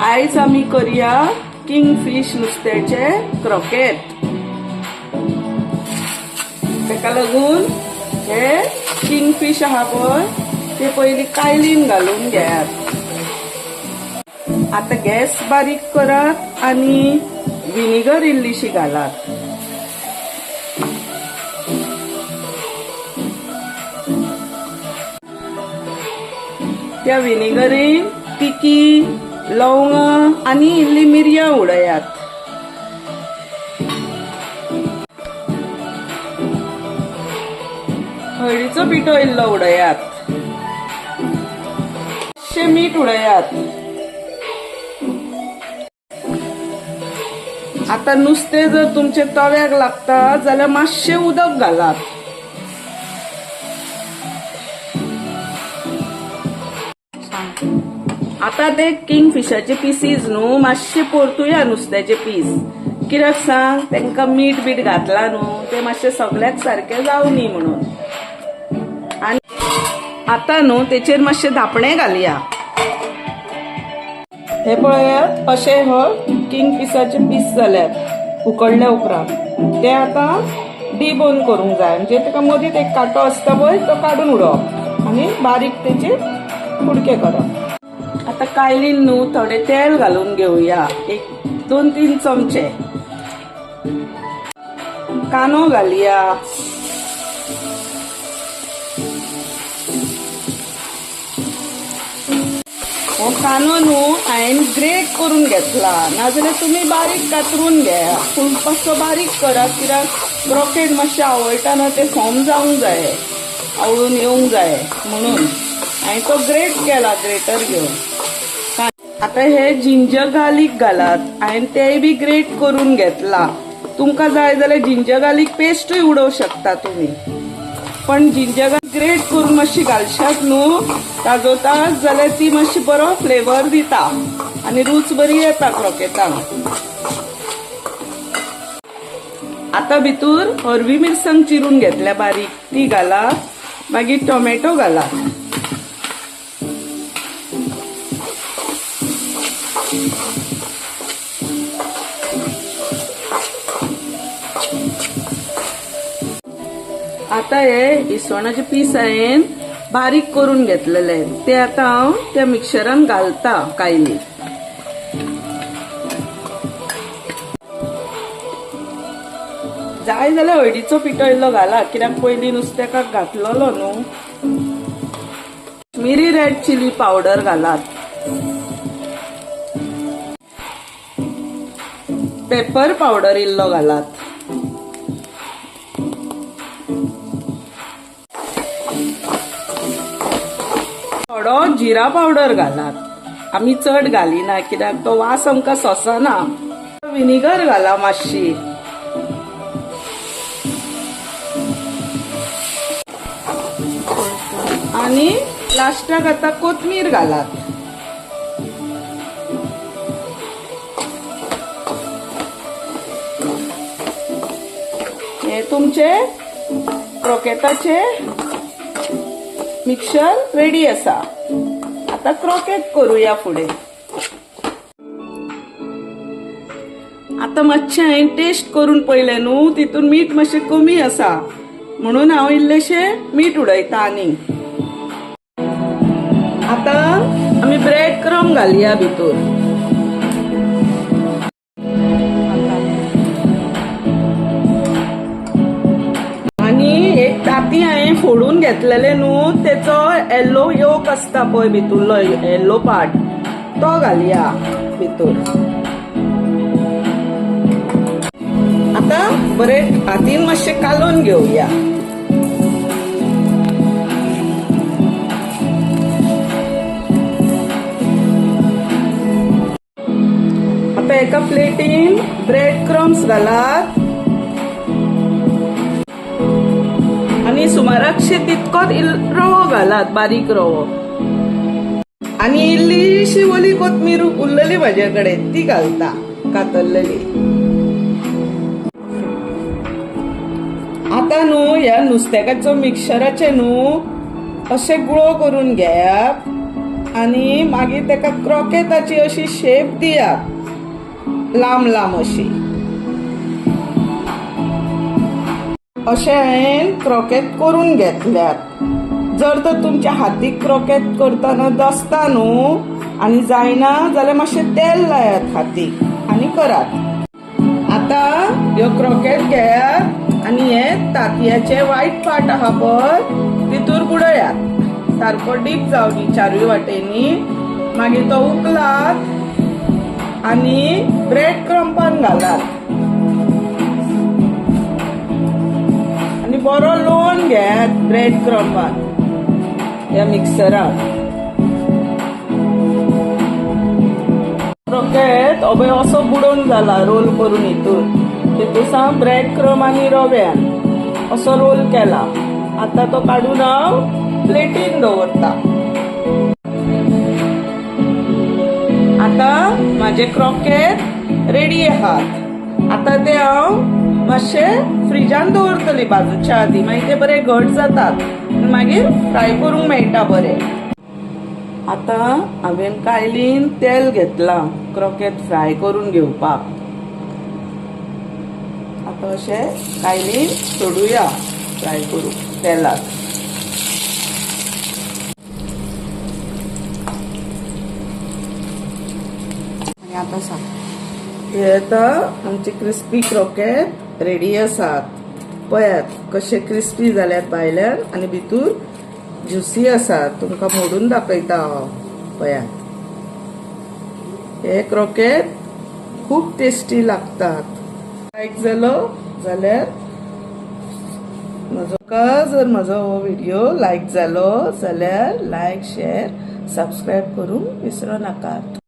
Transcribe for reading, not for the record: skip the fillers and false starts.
आयज आमी करूया किंगफिश नुस्त्याचे क्रॉकेट। तेका लागून हे किंगफिश आहा पळय ते पयली कायलीन घालून घेयात। आता गॅस बारीक करात आणि विनेगर इल्लीशी घालात। त्या विनेगरीन तिकी, लवंग आणि इल्ली मिरयां उडयात। हळदीचो पिठो इल्लो उडयात। मीठ उडयात। आता नुस्ते जर तुमचे तव्याक लागता जाल्यार मातशे उदक घालात। आता ते किंगफिशाचे पीसीस न्हू मातशे परतुया नुस्त्याचे पीस, कित्याक सांग तेंका मीठ बीठ घातला न्हू ते मातशे सगळ्याक सारखे जावनी म्हणून। आणि आता न्हू तेचेर मातशे धापणे घालया। हे पळयात अशे हो किंगफिशाचे पीस जाल्यात उकडल्या उपरांत। ते आता डिबोन करूंक जाय, म्हणजे तेका मदींच एक कांटो आसता पळय तो काढून उडोवप आणि बारीक तेचे कुडके करप। आता कायलीन न्हू थोडे तेल घालून घेवया, एक 2-3 चमचे। कानो घालया, हो कानो न्हू हांवें ग्रेट करून घेतला, नाजाल्यार तुम्ही बारीक कातरून घ्या। पूण मातसो बारीक करात, कित्याक क्रॉकेट मातशें आवळटाना ते फॉर्म जावंक जाय, आवळून येवंक जाय म्हणून हांवें तो ग्रेट केला ग्रेटर घेवन। आता हे जिंजर गार्लिक घालात, हांवें तेय बी ग्रेट करून घेतला। तुमकां जाय जाल्यार जिंजर गार्लिक पेस्टूय उडोवंक शकता तुम्ही, पण जिंजर गार्लिक ग्रेट करून मातशी घालशात न्हू ताजोताच जाल्यार ती मातशी बरो फ्लेवर दिता आणि रूच बरी येता क्रॉकेटांक। आता भितूर हरवी मिरसांग चिरून घेतल्या बारीक ती घालात, मागीर टोमॅटो घालात। आता हे इसवणाचे पीस हांवें बारीक करून घेतलेले ते आता हांव त्या मिक्सरान घालता कायली। जाय जाल्यार हळदीचो पिठो इल्लो घाला, कित्याक पयली नुस्त्याक घातलेलो न्हू। काश्मीरी रेड चिली पावडर घालात, पेपर पावडर इल्लो घालात, थोडो जिरा पावडर घालात। आमी चड घालिना कित्याक तो वास आमकां सोसना। विनेगर घाला मातशी, आणि लास्टाक आता कोथमीर घालात। हे तुमचे क्रॉकेटाचे मिक्सर रेडी आसा। आता क्रॉकेट करूया फुडें। आता मातशें हांवें टेस्ट करून पळयलें न्हू, तितून मीठ मातशें कमी आसा म्हणून हांव इल्लेशें मीठ उडयता आनी। आता आमी ब्रेड क्रम घालया भितूर। ताती हांवें फोडून घेतलेले न्हू तेचो येल्लो योक आसता पळय भितूरलो येल्लो पार्ट तो घालया भितूर। आता बरे हातीन मातशें कालून घेवया। आता एका प्लेटीन ब्रेड क्रम्स घालात आणि सुमाराकशे तितकोच रवो घालात, बारीक रवो, आणि इल्लीशी ओली कोथमीर उरलेली म्हजे कडेन ती घालता कातरलेली। आता न्हू ह्या नुस्त्याकाचो मिक्सराचे न्हू असे गुळो करून घेयात आणि मागीर तेका क्रॉकेटाची अशी शेप दियात, लांब लांब अशी. अशें हांवें क्रॉकेट करून घेतल्यात. जर तर तुमच्या हातीक क्रॉकेट करतना दसता न्हू आनी जायना जाल्यार मातशें तेल लायात हातीक आनी करात. आता ह्यो क्रॉकेट घेयात आनी हे तांतयाचे वायट पार्ट आहा पळय तितूर बुडयात. सारको डीप जावनी चारूय वाटेनी. मागीर तो उकलात आनी ब्रेड क्रम्पान घालात आनी बरो लोवन घेयात ब्रेड क्रम्पान ह्या मिक्सरान. क्रॉकेट अबे असो बुडोवन जाला रोल करून हितून. तितूसा ब्रेड क्रम आनी रव्यान असो रोल केला. आता तो काडून हांव प्लेटीन दवरता. आता माझे क्रॉकेट रेडी आहात. आता ते हांव मातशे फ्रिजान दवरतली बाजूच्या आदी. मागीर ते बरे घट जातात मागीर फ्राय करूंक मेळटा बरे. आता हांवें कायलीन तेल घेतलां क्रॉकेट फ्राय करून घेवपाक. आता अशें कायलीन सोडुया फ्राय करूंक तेलात. आनी आतां सांग हे आता आमचे क्रिस्पी क्रॉकेट रेडी आसात. पळयात कशे क्रिस्पी जाल्यात भायल्यान आनी भितूर ज्युसी आसात. तुमकां मोडून दाखयता हांव. पळयात हे क्रॉकेट खूब टेस्टी लागतात. लायक जालो जाल्यार जर म्हजो हो व्हिडिओ लायक जालो जाल्यार लायक शेअर सबस्क्राईब करूंक विसरू नाकात.